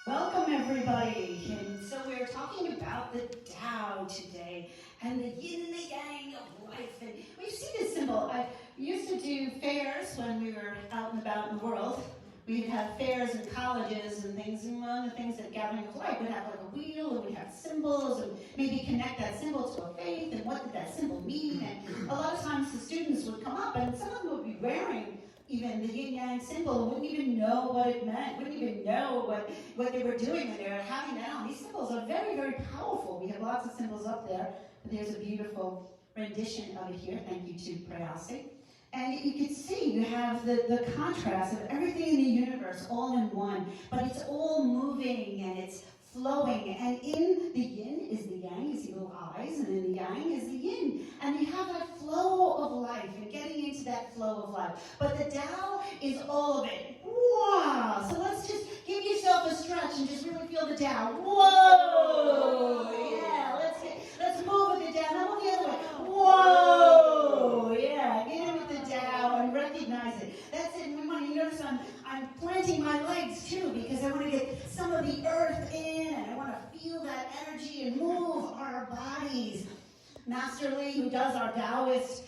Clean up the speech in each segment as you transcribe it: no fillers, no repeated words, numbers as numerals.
Welcome everybody, and so we're talking about the Tao today, and the yin and the yang of life, and we've seen this symbol. I used to do fairs when we were out and about in the world. We'd have fairs in colleges and things, and one of the things that Gathering of Light would have like a wheel, and we'd have symbols, and maybe connect that symbol to a faith, and what did that symbol mean, and a lot of times the students would come up, and some of them would be wearing even the yin-yang symbol, wouldn't even know what it meant, wouldn't even know what they were doing when they were having that on. These symbols are very, very powerful. We have lots of symbols up there, but there's a beautiful rendition of it here. Thank you to Prayasi. And you can see you have the contrast of everything in the universe all in one, but it's all moving and it's flowing. And in the yin is the yang, you see little eyes, and in the yang is the yin. And you have that flow of life and getting into that flow of life. But the Tao is all of it. Wow! So let's just give yourself a stretch and just really feel the Tao. Whoa! Yeah, let's move with the Tao. Now move the other way. Whoa! Yeah, get in with the Tao and recognize it. That's it. And we want to notice I'm planting my legs too, because I want to get some of the earth in, and I want to feel that energy and move our bodies. Master Lee, who does our Taoist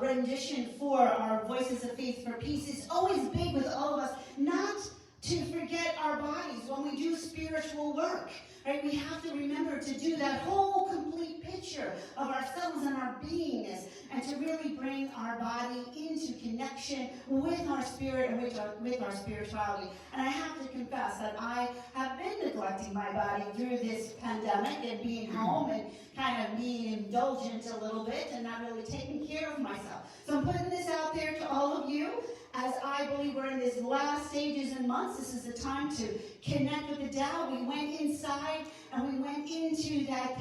rendition for our Voices of Faith for Peace, is always big with all of us not to forget our bodies when we do spiritual work. Right? We have to remember to do that whole complete picture of ourselves and our beingness, and to really bring our body into connection with our spirit and with our spirituality. And I have to confess that I have been neglecting my body through this pandemic and being home and kind of being indulgent a little bit and not really taking care of myself. So I'm putting this out there to all of you. As I believe we're in these last stages and months, this is the time to connect with the Tao. We went inside and we went into that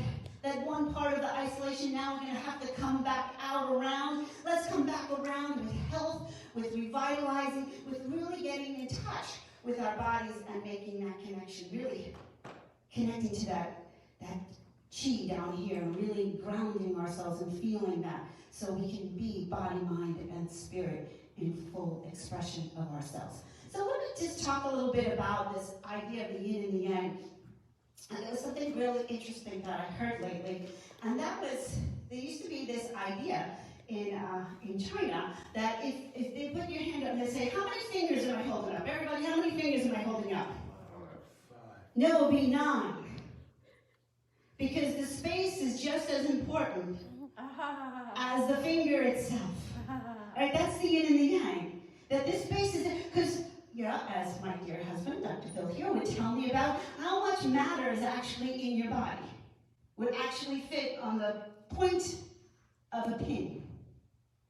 one part of the isolation. Now we're going to have to come back out around. Let's come back around with health, with revitalizing, with really getting in touch with our bodies and making that connection, really connecting to that chi down here, really grounding ourselves and feeling that, so we can be body, mind, and spirit in full expression of ourselves. So let me just talk a little bit about this idea of the yin and the yang. And there was something really interesting that I heard lately, and that was, there used to be this idea in China that if they put your hand up and they say, how many fingers am I holding up? Everybody, how many fingers am I holding up? 5. No, it would be 9. Because the space is just as important as the finger itself. Right? That's the yin and the yang. That this space is, because, as my dear husband, Dr. Phil here, would tell me about how much matter is actually in your body. Would actually fit on the point of a pin.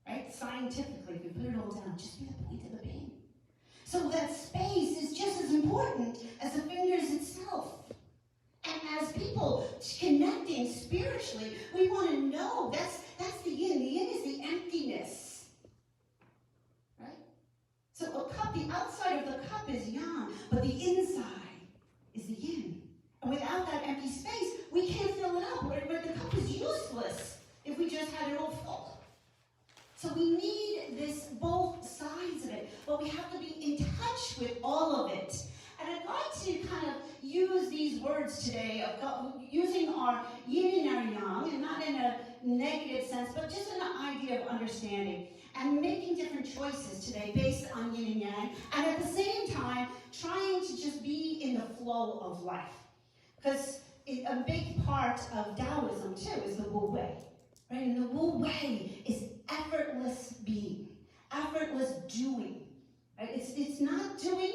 Right? Scientifically, if you put it all down, just be the point of the pin. So that space is just as important as the fingers itself. And as people connecting spiritually, we want to know that's the yin. The yin is the emptiness. Right? So a cup, the outside of the cup is yang, but the inside is the yin. And without that empty space, we can't fill it up. The cup is useless if we just had it all full. So we need this, both sides of it, but we have to be in touch with all of it. And I'd like to kind of use these words today, of using our yin and our yang, and not in a negative sense, but just in an idea of understanding, and making different choices today based on yin and yang, and at the same time, trying to just be in the flow of life. Because a big part of Taoism, too, is the Wu Wei. Right? And the Wu Wei is effortless being, effortless doing. Right? It's not doing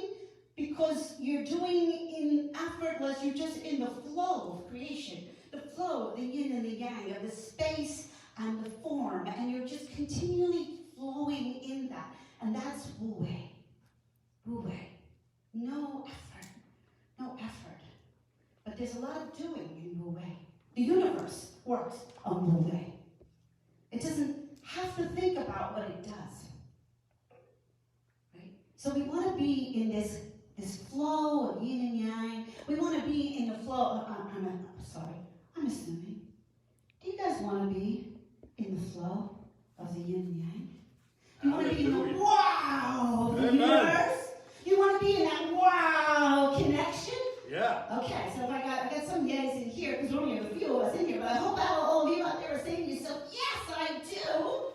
because you're doing in effortless, you're just in the flow of creation, the flow of the yin and the yang, of the space and the form, and you're just continually flowing in that. And that's Wu Wei. Wu Wei. No effort. No effort. But there's a lot of doing in Wu Wei. The universe works on Wu Wei. It doesn't have to think about what it does. Right? So we want to be in this flow of yin and yang. We want to be in the flow of, I'm assuming. Do you guys want to be in the flow of the yin and yang? You want to be in the wow of the universe? You want to be in that wow connection? Yeah. Okay, so I got some yays in here, because we only have a few of us in here, but I hope all of you out there are saying to yourself, yes, I do.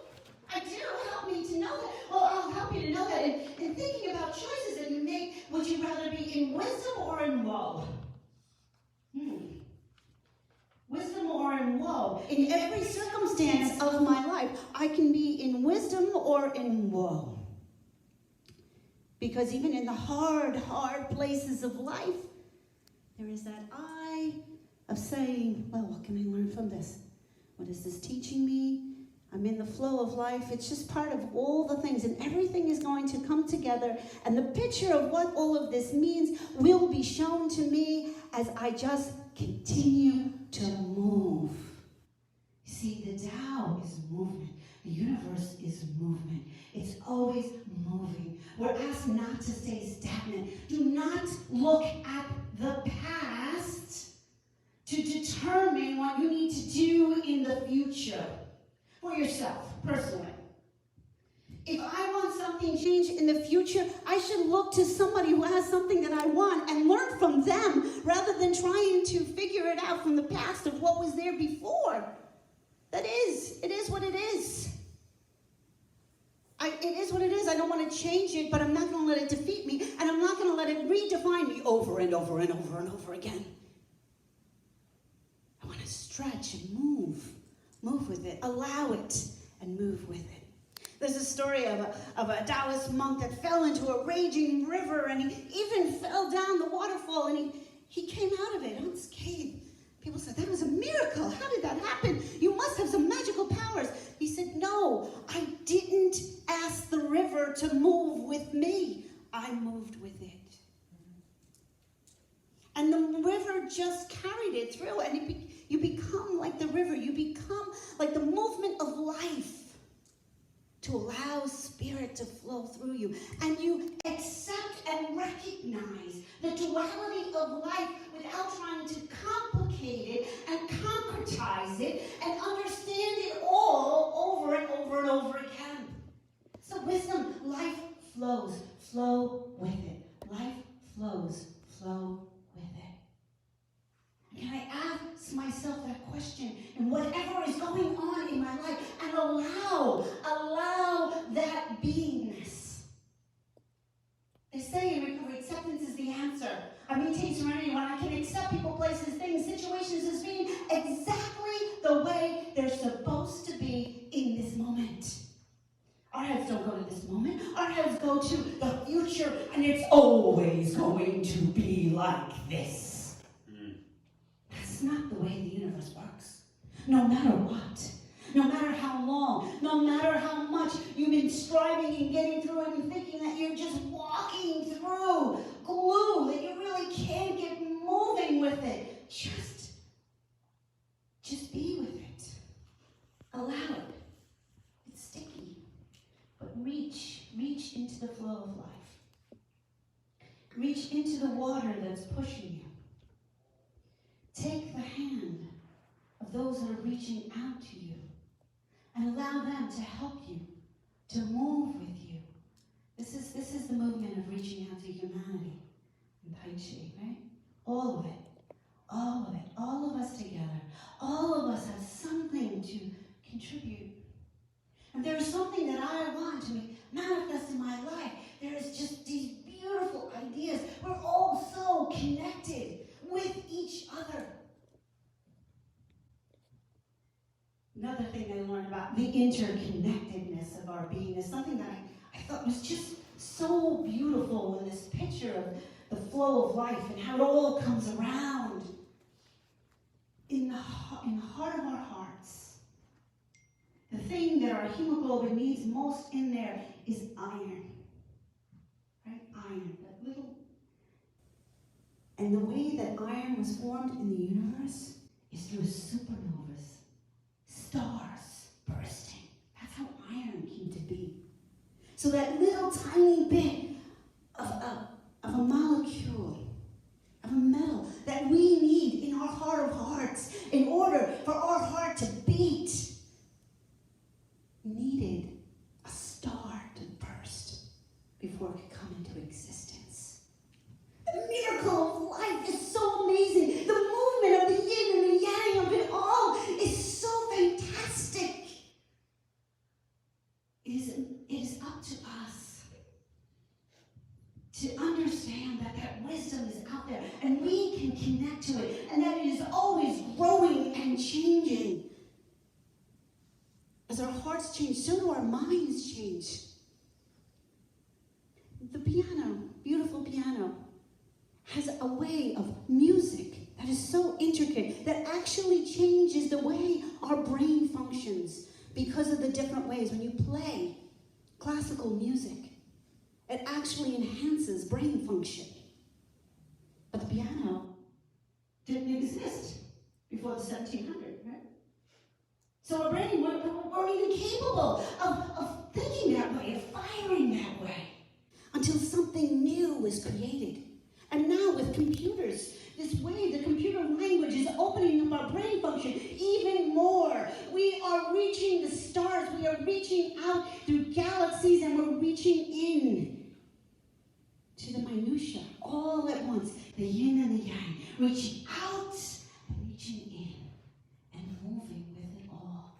I do. Help me to know that. Well, I'll help you to know that in thinking about choices that you make. Would you rather be in wisdom or in woe? Wisdom or in woe? In every circumstance of my life, I can be in wisdom or in woe. Because even in the hard places of life, there is that eye of saying, well, what can I learn from this? What is this teaching me? I'm in the flow of life. It's just part of all the things, and everything is going to come together, and the picture of what all of this means will be shown to me as I just continue to move. You see, the Tao is movement. The universe is movement. It's always moving. We're asked not to stay stagnant. Do not look at the past to determine what you need to do in the future for yourself, personally. If I want something changed in the future, I should look to somebody who has something that I want and learn from them rather than trying to figure it out from the past of what was there before. It is what it is. It is what it is. I don't want to change it, but I'm not going to let it defeat me, and I'm not going to let it redefine me over and over and over and over again. I want to stretch and move with it, allow it, and move with it. There's a story of a Taoist monk that fell into a raging river, and he even fell down the waterfall, and he came out of it unscathed. People said, that was a miracle. How did that happen? You must have some magical powers. He said, no, I didn't ask the river to move with me. I moved with it. And the river just carried it through, and you become like the river. You become like the movement of life to allow spirit to flow through you. And you accept and recognize the duality of life without trying to complicate it and concretize it and understand it all over and over and over again. So wisdom, life flows, flow with it. Life flows, flow with it. Can I ask myself that question in whatever is going on in my life and allow that beingness? They say in recovery, acceptance is the answer. I maintain serenity when I can accept people, places, things, situations as being exactly the way they're supposed to be in this moment. Our heads don't go to this moment. Our heads go to the future, and it's always going to be like this. That's not the way the universe works. No matter what, no matter how long, no matter how much you've been striving and getting through it and thinking that you're just walking through glue, that you really can't get moving with it, just be with it. Allow it. It's sticky, but reach into the flow of life. Reach into the water that's pushing you. Take the hand of those that are reaching out to you and allow them to help you, to move with you. This is the movement of reaching out to humanity in Tai Chi, right? All of it. All of it. All of us together. All of us have something to contribute. And there is something that I want to manifest in my life. There is just these beautiful ideas. We're all so connected with each other. Another thing I learned about the interconnectedness of our being is something that I thought was just so beautiful in this picture of the flow of life and how it all comes around. In the heart of our hearts, the thing that our hemoglobin needs most in there is iron. Right? Iron. That little. And the way that iron was formed in the universe is through supernovas. Stars bursting. That's how iron came to be. So that little tiny bit of a molecule, of a metal that we need in our heart of hearts in order for our heart to beat, needed a star to burst before it could come into existence. The miracle of life is so amazing. that wisdom is out there, and we can connect to it, and that it is always growing and changing. As our hearts change, so do our minds change. The piano, beautiful piano, has a way of music that is so intricate that actually changes the way our brain functions because of the different ways. When you play classical music, it actually enhances brain function. But the piano didn't exist before the 1700s, right? So our brain weren't even capable of thinking that way, of firing that way, until something new was created. And now with computers, this way the computer language is opening up our brain function even more. We are reaching the stars. We are reaching out through galaxies, and we're reaching in to the minutia all at once. The yin and the yang, reaching out and reaching in and moving with it all.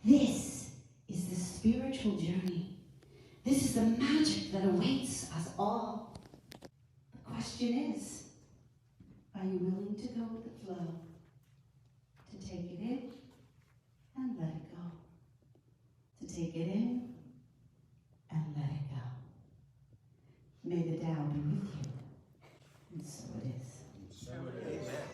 This is the spiritual journey. This is the magic that awaits us all. The question is, are you willing to go with the flow? To take it in and let it go. To take it in and let it go. May the Tao be with you. And so it is. So it is. Amen.